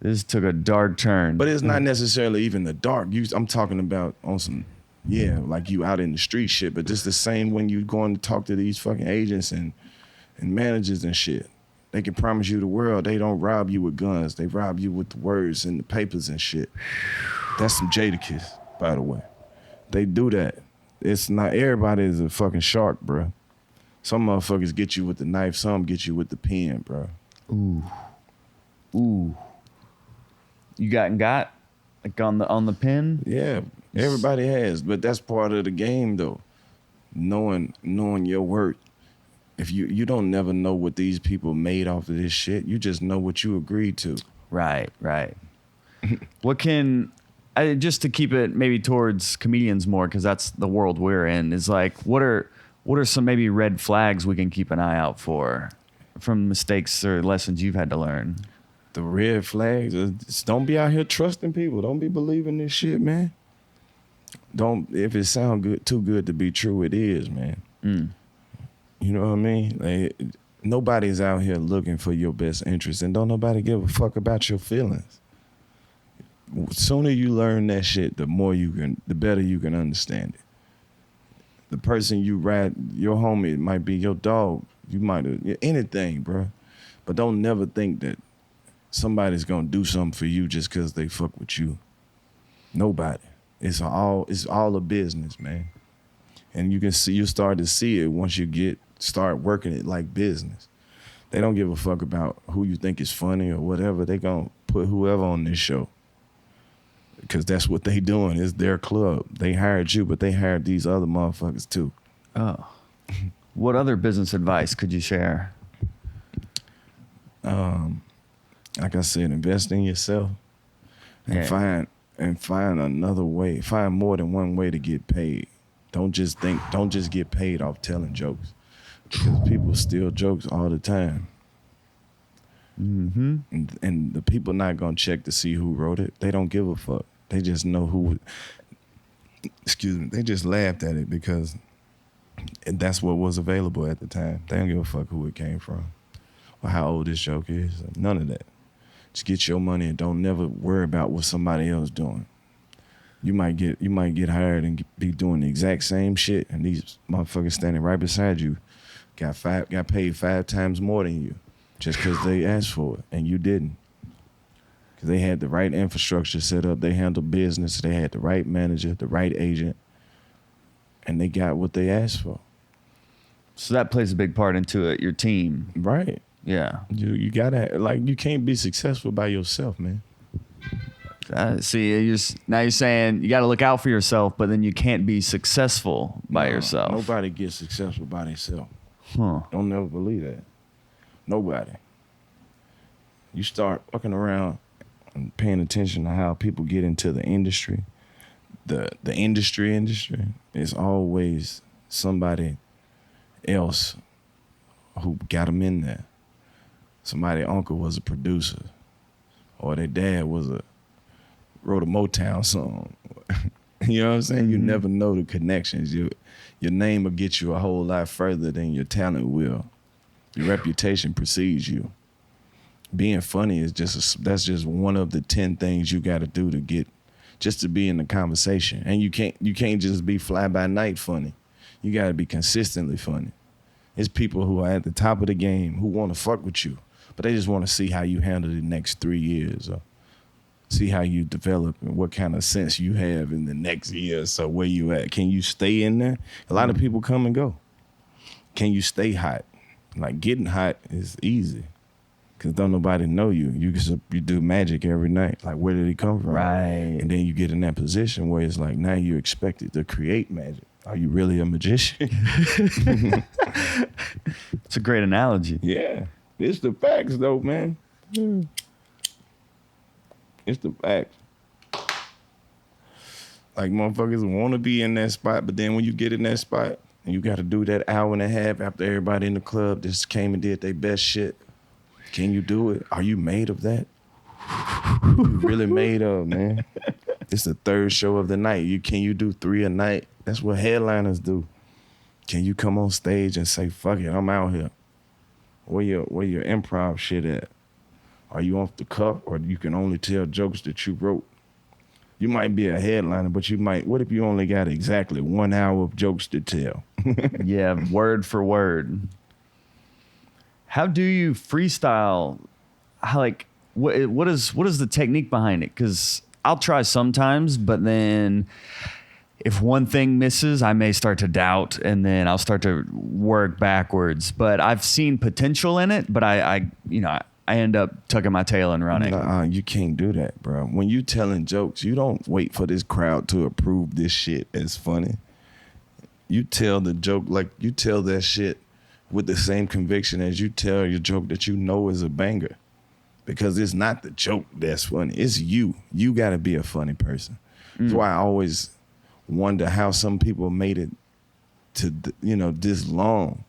This took a dark turn. But it's not necessarily even the dark. I'm talking about on some, like you out in the street shit. But just the same when you going to talk to these fucking agents and managers and shit. They can promise you the world. They don't rob you with guns. They rob you with the words and the papers and shit. That's some Jadakiss, by the way. They do that. It's not, everybody is a fucking shark, bro. Some motherfuckers get you with the knife, some get you with the pen, bro. Ooh. You got like on the pen? Yeah, everybody has, but that's part of the game though. Knowing your worth. If you don't never know what these people made off of this shit, you just know what you agreed to. Right. What can just to keep it maybe towards comedians more, because that's the world we're in, is like what are some maybe red flags we can keep an eye out for from mistakes or lessons you've had to learn? The red flags is don't be out here trusting people. Don't be believing this shit, man. If it sound good, too good to be true, it is, man. You know what I mean? Like, nobody's out here looking for your best interest, and don't nobody give a fuck about your feelings. The sooner you learn that shit, the better you can understand it. The person you ride, your homie, it might be your dog. You might have anything, bro. But don't never think that somebody's gonna do something for you just because they fuck with you. Nobody. It's all a business, man. And you start to see it once you start working it like business. They don't give a fuck about who you think is funny or whatever. They gonna put whoever on this show. Because that's what they doing. It's their club. They hired you, but they hired these other motherfuckers too. Oh. What other business advice could you share? Like I said, invest in yourself and find another way. Find more than one way to get paid. Don't just get paid off telling jokes. Because people steal jokes all the time. Mm-hmm. And the people not gonna check to see who wrote it. They don't give a fuck. They just know who. Excuse me. They just laughed at it because that's what was available at the time. They don't give a fuck who it came from or how old this joke is. None of that. Just get your money and don't never worry about what somebody else doing. You might get hired and be doing the exact same shit, and these motherfuckers standing right beside you got paid 5 times more than you. Just because they asked for it and you didn't. Because they had the right infrastructure set up. They handled business. They had the right manager, the right agent. And they got what they asked for. So that plays a big part into it, your team. Right. Yeah. You gotta, you can't be successful by yourself, man. Now you're saying you got to look out for yourself, but then you can't be successful by yourself. Nobody gets successful by themselves. Huh. Don't never believe that. Nobody. You start fucking around and paying attention to how people get into the industry. The industry is always somebody else who got them in there. Somebody's uncle was a producer, or their dad wrote a Motown song. You know what I'm saying? You never know the connections. Your name will get you a whole lot further than your talent will. Your reputation precedes you. Being funny is that's just one of the 10 things you got to do to be in the conversation. And you can't just be fly by night funny. You got to be consistently funny. It's people who are at the top of the game who want to fuck with you, but they just want to see how you handle the next 3 years, or see how you develop and what kind of sense you have in the next year. So where you at? Can you stay in there? A lot of people come and go. Can you stay hot? Like, getting hot is easy because don't nobody know you. You do magic every night. Like, where did it come from? Right. And then you get in that position where it's like, now you're expected to create magic. Are you really a magician? It's a great analogy. Yeah. It's the facts, though, man. It's the facts. Like, motherfuckers want to be in that spot, but then when you get in that spot, and you got to do that hour and a half after everybody in the club just came and did their best shit. Can you do it? Are you made of that? You really made of, man. It's the third show of the night. Can you do 3 a night? That's what headliners do. Can you come on stage and say, fuck it, I'm out here? Where your improv shit at? Are you off the cuff, or you can only tell jokes that you wrote? You might be a headliner, but what if you only got exactly 1 hour of jokes to tell? Yeah, word for word. How do you freestyle? What is the technique behind it? Because I'll try sometimes, but then if one thing misses, I may start to doubt, and then I'll start to work backwards. But I've seen potential in it, but I end up tucking my tail and running. You can't do that, bro. When you telling jokes, you don't wait for this crowd to approve this shit as funny. You tell the joke, like you tell that shit with the same conviction as you tell your joke that you know is a banger. Because it's not the joke that's funny. It's you. You got to be a funny person. That's why I always wonder how some people made it to, this long.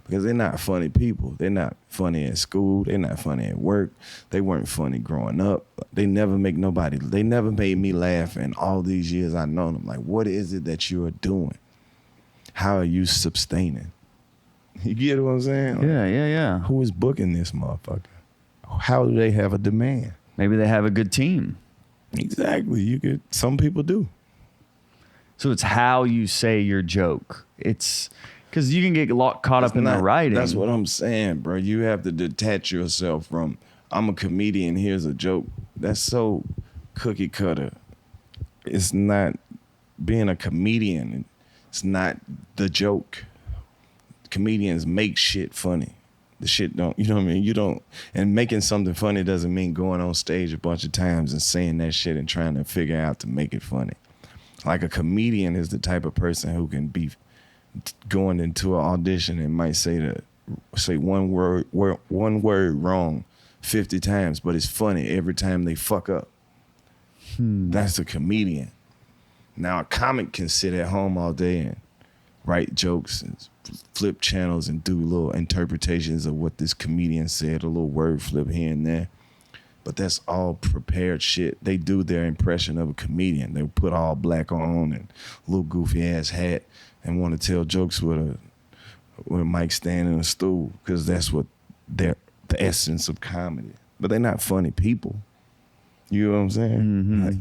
Because they're not funny people. They're not funny at school. They're not funny at work. They weren't funny growing up. They never made me laugh in all these years I've known them. Like, what is it that you are doing? How are you sustaining? You get what I'm saying? Like, Yeah. who is booking this motherfucker? How do they have a demand? Maybe they have a good team. Exactly. Some people do. So it's how you say your joke. It's because you can get caught up in the writing. That's what I'm saying, bro. You have to detach yourself from, I'm a comedian, here's a joke. That's so cookie cutter. It's not being a comedian. It's not the joke. Comedians make shit funny. The shit don't, you know what I mean? You don't, and making something funny doesn't mean going on stage a bunch of times and saying that shit and trying to figure out to make it funny. Like a comedian is the type of person who can be going into an audition and might say one word wrong 50 times, but it's funny every time they fuck up. That's a comedian. Now a comic can sit at home all day and write jokes and flip channels and do little interpretations of what this comedian said, a little word flip here and there. But that's all prepared shit. They do their impression of a comedian. They put all black on and a little goofy ass hat and want to tell jokes with a mic stand and a stool, because that's what the essence of comedy. But they're not funny people. You know what I'm saying? Mm-hmm. Like,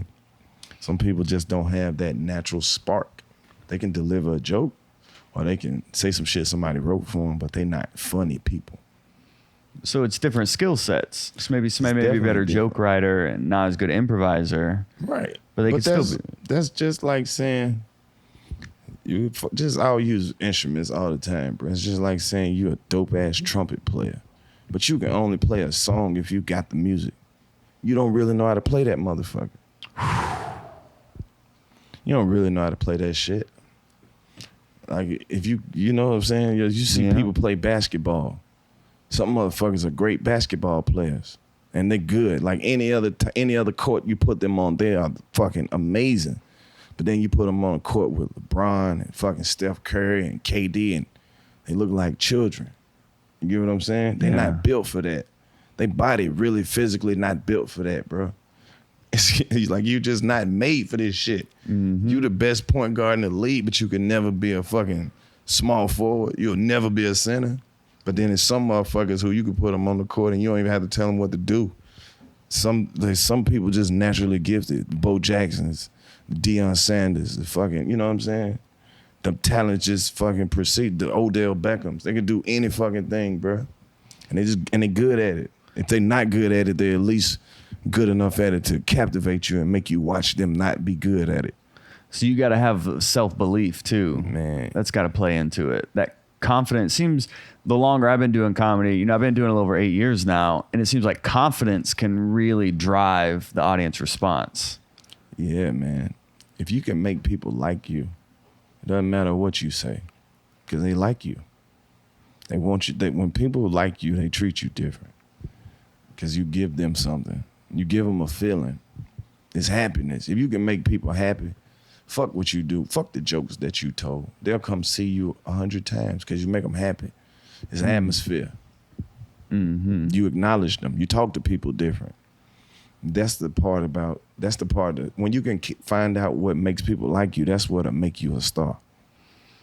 some people just don't have that natural spark. They can deliver a joke, or they can say some shit somebody wrote for them, but they're not funny people. So it's different skill sets. So maybe a better different. joke writer and not as good improviser. Right. But they can still be. That's just like saying, I'll use instruments all the time, bro. It's just like saying you're a dope-ass trumpet player, but you can only play a song if you got the music. You don't really know how to play that motherfucker. You don't really know how to play that shit. Like, if you know what I'm saying? You see people play basketball. Some motherfuckers are great basketball players, and they're good. Like any other court you put them on, they are fucking amazing. But then you put them on a court with LeBron and fucking Steph Curry and KD, and they look like children. You get what I'm saying? They're not built for that. They body really physically not built for that, bro. It's like you just not made for this shit. Mm-hmm. You the best point guard in the league, but you can never be a fucking small forward. You'll never be a center. But then there's some motherfuckers who you can put them on the court and you don't even have to tell them what to do. There's some people just naturally gifted. Bo Jacksons, Deion Sanders, the fucking, you know what I'm saying? The talent just fucking proceed. The Odell Beckhams, they can do any fucking thing, bro. And they good at it. If they're not good at it, they're at least good enough at it to captivate you and make you watch them not be good at it. So you got to have self-belief too. Man. That's got to play into it. That confidence seems, the longer I've been doing comedy, I've been doing it a little over 8 years now, and it seems like confidence can really drive the audience response. Yeah, man. If you can make people like you, it doesn't matter what you say, because they like you. They want you. When people like you, they treat you different, because you give them something. You give them a feeling. It's happiness. If you can make people happy, fuck what you do. Fuck the jokes that you told. They'll come see you 100 times because you make them happy. It's atmosphere. Mm-hmm. You acknowledge them. You talk to people different. That's the part that when you can find out what makes people like you, that's what'll make you a star.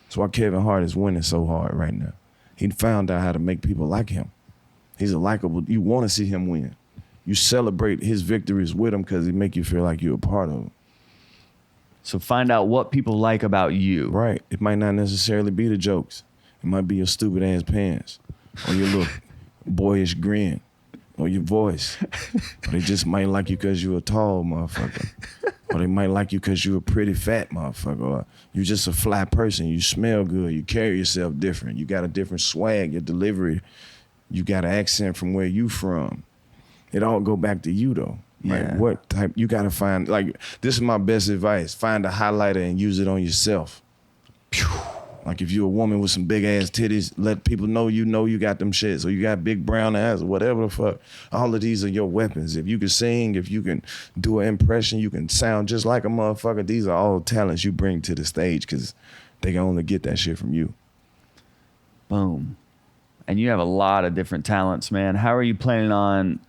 That's why Kevin Hart is winning so hard right now. He found out how to make people like him. He's a likable, you want to see him win. you celebrate his victories with him because it make you feel like you're a part of him. So find out what people like about you. Right. It might not necessarily be the jokes. It might be your stupid ass pants or your little boyish grin or your voice. Or they just might like you because you're a tall motherfucker. Or they might like you because you're a pretty fat motherfucker. Or you're just a fly person. You smell good. You carry yourself different. You got a different swag, your delivery. You got an accent from where you from. It all go back to you though. Like Yeah. what type, you gotta find, like this is my best advice. Find a highlighter and use it on yourself. Like if you're a woman with some big ass titties, let people know you got them shit. So you got big brown eyes or whatever the fuck. All of these are your weapons. If you can sing, if you can do an impression, you can sound just like a motherfucker. These are all talents you bring to the stage because they can only get that shit from you. Boom. And you have a lot of different talents, man. How are you planning on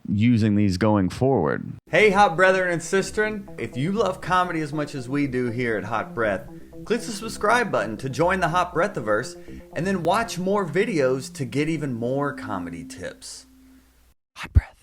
using these going forward? Hey, Hot Brethren and Sistren. If you love comedy as much as we do here at Hot Breath, click the subscribe button to join the Hot Breathiverse and then watch more videos to get even more comedy tips. Hot Breath.